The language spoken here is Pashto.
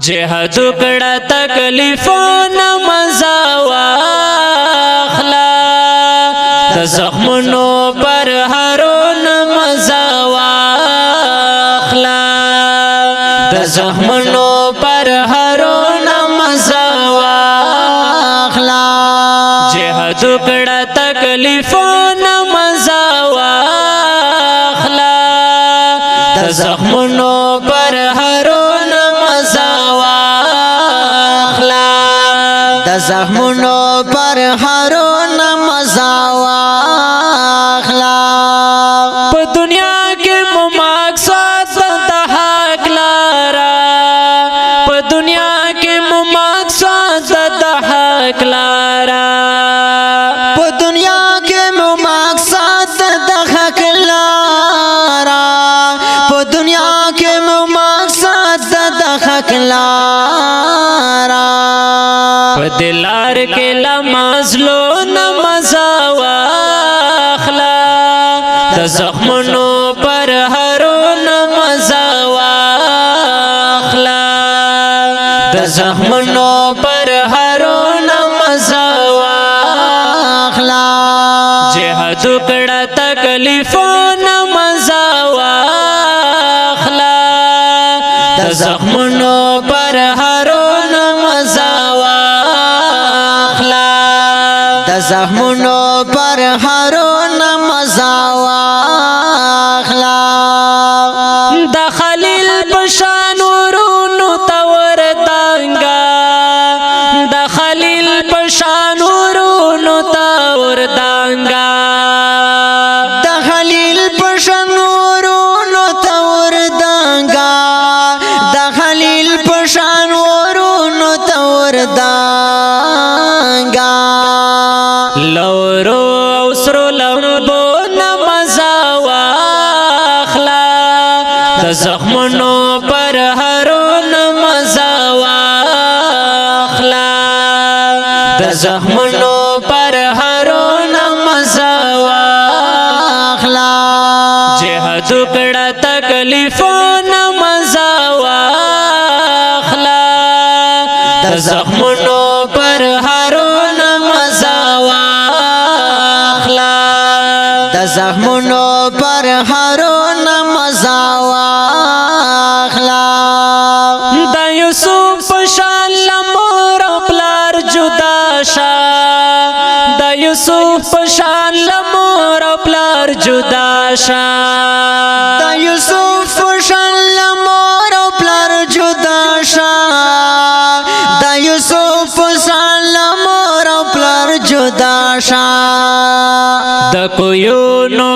جهاد کړه تکلیفونه مزا واخلا د زخمونو پر هرون مزا واخلا د زخمونو پر هرون مزا واخلا جهاد کړه تکلیفونه مزا واخلا د زخمونو پر هرون مزا واخلا د زخمونو پر هرون مزا واخلا په دنیا کې مو مقصد د حق لارا په دنیا کې مو مقصد د حق لارا په دنیا کې مو مقصد د حق لارا په دنیا کې مو مقصد د حق لارا په دلار کې لمازلو نمازا واخلا د زخمونو پر هرون مزا واخلا د زخمونو پر هرون مزا واخلا جهاد کړه تکلیفونه مزا واخلا د زخمونو پر هرون مزا واخلا د زخمونو پر هرون مزا واخلا د خلیل پشان ورونو تور دانګا د خلیل پشان ورونو تور دانګا د خلیل پشان ورونو تور دانګا د خلیل پشان ورونو تور دانګا لورو او سرو لمبو نمزا واخلا د زخمونو پر هرون مزا واخلا د زخمونو پر هرون مزا واخلا جهاد کړه تکلیفونه مزا واخلا د زخمونو پر هرون مزا واخلا د زخمونو پر هرون مزا واخلا د یوسف شان لمور پلار جدا شا د یوسف شان لمور پلار جدا شا د یوسف شان لمور پلار جدا شا د یوسف شان لمور پلار جدا شا د کویونو